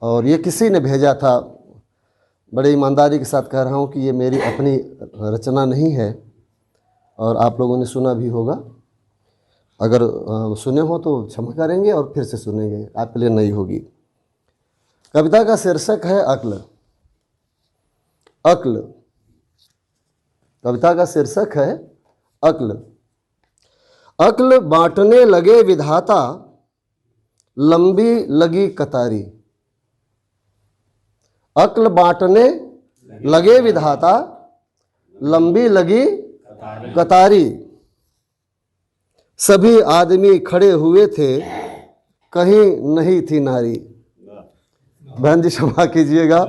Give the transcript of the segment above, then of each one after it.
और ये किसी ने भेजा था, बड़े ईमानदारी के साथ कह रहा हूँ कि ये मेरी अपनी रचना नहीं है, और आप लोगों ने सुना भी होगा। अगर सुने हो तो क्षमा करेंगे और फिर से सुनेंगे, आपके लिए नई होगी। कविता का शीर्षक है अक्ल। अक्ल, कविता का शीर्षक है अक्ल। अक्ल बांटने लगे विधाता, लंबी लगी कतारी। अक्ल बांटने लगे विधाता, लंबी लगी कतारी। सभी आदमी खड़े हुए थे, कहीं नहीं थी नारी। बहन जी क्षमा कीजिएगा।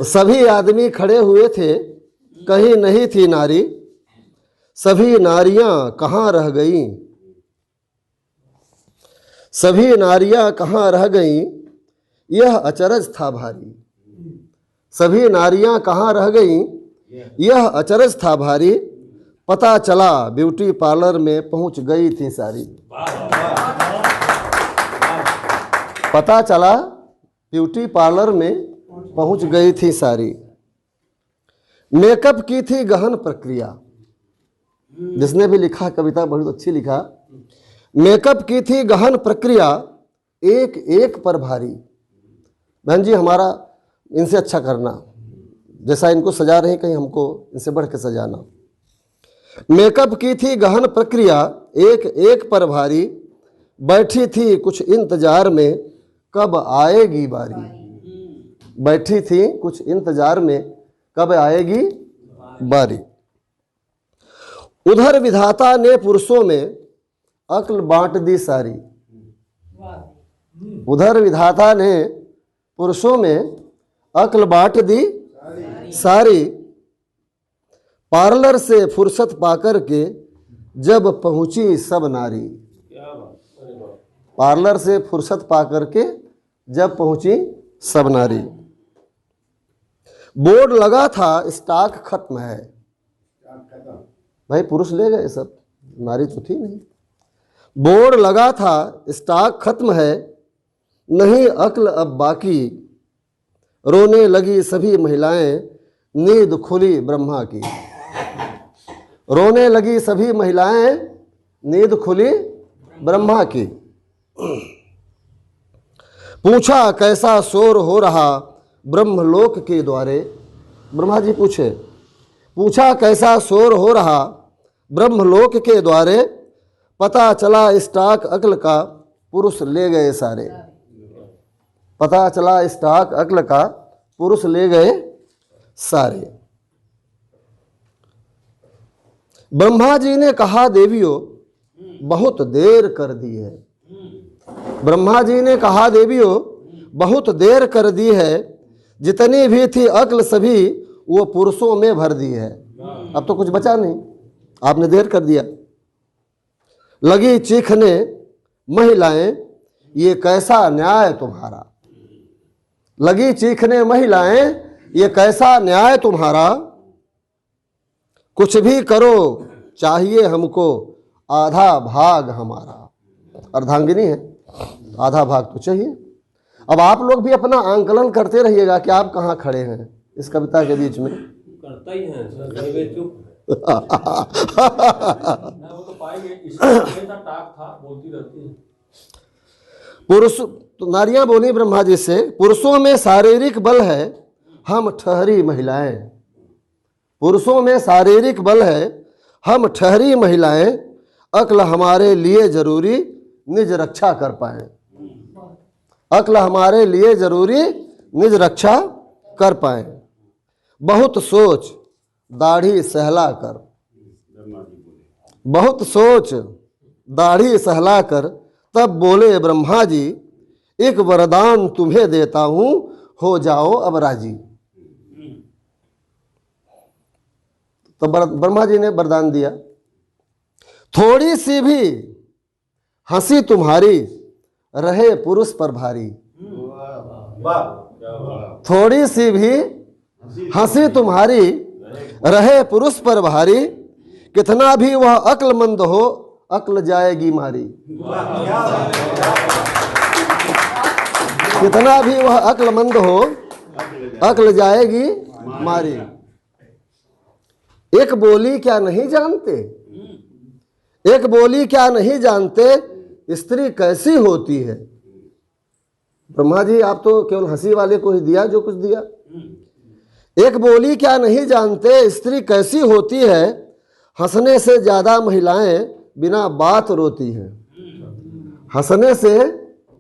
सभी आदमी खड़े हुए थे, कहीं नहीं थी नारी। सभी नारियां कहाँ रह गईं? सभी नारियां कहाँ रह गईं? यह अचरज था भारी। सभी नारियां कहाँ रह गईं? यह अचरज था भारी। पता चला ब्यूटी पार्लर में पहुंच गई थी सारी। पता चला ब्यूटी पार्लर में पहुंच गई थी सारी। मेकअप की थी गहन प्रक्रिया। जिसने भी लिखा कविता बहुत अच्छी लिखा। मेकअप की थी गहन प्रक्रिया, एक एक पर भारी। बहन जी हमारा इनसे अच्छा करना, जैसा इनको सजा रहे हैं कहीं हमको इनसे बढ़ के सजाना। मेकअप की थी गहन प्रक्रिया, एक एक पर भारी। बैठी थी कुछ इंतजार में, कब आएगी बारी। बैठी थी कुछ इंतजार में, कब आएगी बारी। उधर विधाता ने पुरुषों में अक्ल बांट दी सारी। उधर विधाता ने पुरुषों में अक्ल बांट दी सारी। पार्लर से फुर्सत पाकर के जब पहुंची सब नारी। पार्लर से फुर्सत पाकर के जब पहुंची सब नारी। बोर्ड लगा था स्टॉक खत्म है। भाई पुरुष ले गए सब, नारी तो थी नहीं। बोर्ड लगा था स्टॉक खत्म है, नहीं अक्ल अब बाकी। रोने लगी सभी महिलाएं, नींद खुली ब्रह्मा की। रोने लगी सभी महिलाएं, नींद खुली ब्रह्मा की। पूछा कैसा शोर हो रहा ब्रह्मलोक के द्वारे। ब्रह्मा जी पूछे, पूछा कैसा शोर हो रहा ब्रह्मलोक के द्वारे। पता चला स्टॉक अक्ल का पुरुष ले गए सारे। पता चला स्टॉक अक्ल का पुरुष ले गए सारे। ब्रह्मा जी ने कहा देवियों बहुत देर कर दी है। ब्रह्मा जी ने कहा देवियों बहुत देर कर दी है। जितनी भी थी अक्ल सभी वो पुरुषों में भर दी है। अब तो कुछ बचा नहीं, आपने देर कर दिया। लगी चीखने महिलाएं, ये कैसा न्याय तुम्हारा। लगी चीखने महिलाएं, ये कैसा न्याय तुम्हारा। कुछ भी करो चाहिए हमको आधा भाग हमारा। अर्धांगिनी है, आधा भाग तो चाहिए। अब आप लोग भी अपना आंकलन करते रहिएगा कि आप कहाँ खड़े हैं इस कविता के बीच में। करता ही है सर, चुप वो तो पाएंगे, इसका टाक था, बोलती रहती है। पुरुष तो नारियां बोली ब्रह्मा जी से, पुरुषों में शारीरिक बल है हम ठहरी महिलाएं। पुरुषों में शारीरिक बल है हम ठहरी महिलाएं। अक्ल हमारे लिए जरूरी निज रक्षा कर पाए। अक्ल हमारे लिए जरूरी निज रक्षा कर पाए। बहुत सोच दाढ़ी सहला कर। बहुत सोच दाढ़ी सहला कर तब बोले ब्रह्मा जी, एक वरदान तुम्हें देता हूं, हो जाओ अब राजी। तो ब्रह्मा जी ने वरदान दिया, थोड़ी सी भी हंसी तुम्हारी रहे पुरुष पर भारी। थोड़ी सी भी हंसी तुम्हारी रहे पुरुष पर भारी, कितना भी वह अक्लमंद हो अक्ल जाएगी मारी। कितना भी वह अक्लमंद हो अक्ल जाएगी मारी। एक बोली क्या नहीं जानते, एक बोली क्या नहीं जानते, स्त्री कैसी होती है। ब्रह्मा जी आप तो केवल हंसी वाले को ही दिया जो कुछ दिया। एक बोली क्या नहीं जानते, स्त्री कैसी होती है, हंसने से ज्यादा महिलाएं बिना बात रोती हैं। हंसने से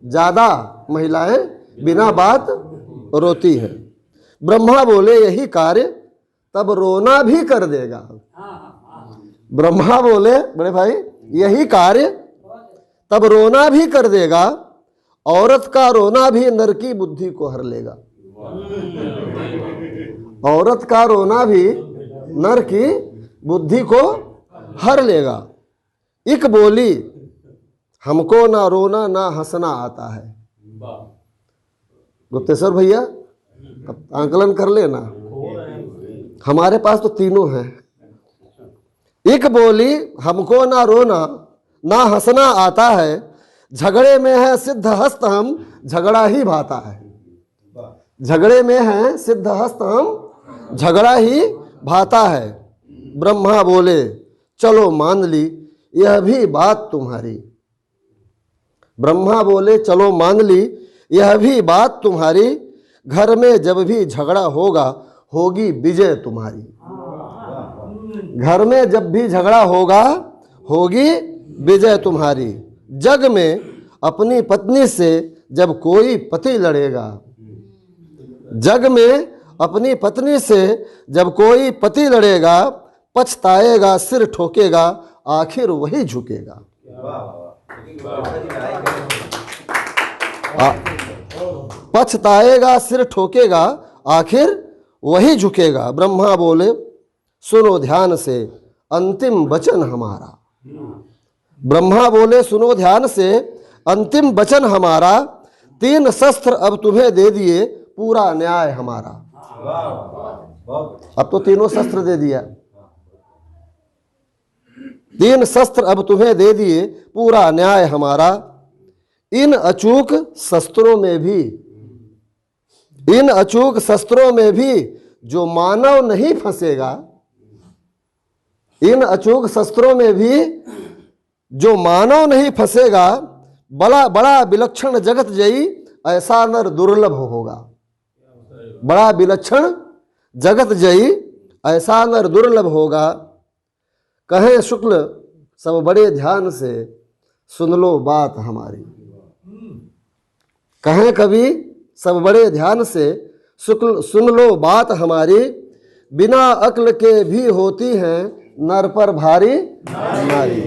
ज्यादा महिलाएं बिना बात रोती हैं। ब्रह्मा बोले यही कार्य तब रोना भी कर देगा। ब्रह्मा बोले बड़े भाई यही कार्य तब रोना भी कर देगा, औरत का रोना भी नर की बुद्धि को हर लेगा। औरत का रोना भी नर की बुद्धि को हर लेगा। एक बोली हमको ना रोना ना हंसना आता है। गुप्तेश्वर भैया आंकलन कर लेना, हमारे पास तो तीनों हैं। एक बोली हमको ना रोना ना हंसना आता है, झगड़े में है सिद्ध हस्त हम झगड़ा ही भाता है। झगड़े में है सिद्ध हस्त हम झगड़ा ही भाता है। ब्रह्मा बोले चलो मान ली यह भी बात तुम्हारी। ब्रह्मा बोले चलो मान ली यह भी बात तुम्हारी, घर में जब भी झगड़ा होगा होगी विजय तुम्हारी। घर में जब भी झगड़ा होगा होगी विजय तुम्हारी। जग में अपनी पत्नी से जब कोई पति लड़ेगा, जग में अपनी पत्नी से जब कोई पति लड़ेगा, पछताएगा सिर ठोकेगा आखिर वही झुकेगा। पछताएगा सिर ठोकेगा आखिर वही झुकेगा। ब्रह्मा बोले सुनो ध्यान से अंतिम वचन हमारा। ब्रह्मा बोले सुनो ध्यान से अंतिम वचन हमारा, 3 शस्त्र अब तुम्हें दे दिए पूरा न्याय हमारा। अब तो तीनों शस्त्र दे दिया, 3 शस्त्र अब तुम्हें दे दिए पूरा न्याय हमारा। इन अचूक शस्त्रों में भी, इन अचूक शस्त्रों में भी जो मानव नहीं फंसेगा, इन अचूक शस्त्रों में भी जो मानव नहीं फंसेगा, बड़ा बड़ा विलक्षण जगत जयी ऐसा नर दुर्लभ होगा। बड़ा विलक्षण जगत जयी ऐसा नर दुर्लभ होगा। कहें शुक्ल सब बड़े ध्यान से सुन लो बात हमारी। कहें कभी सब बड़े ध्यान से शुक्ल सुन लो बात हमारी, बिना अक्ल के भी होती हैं नर पर भारी नारी।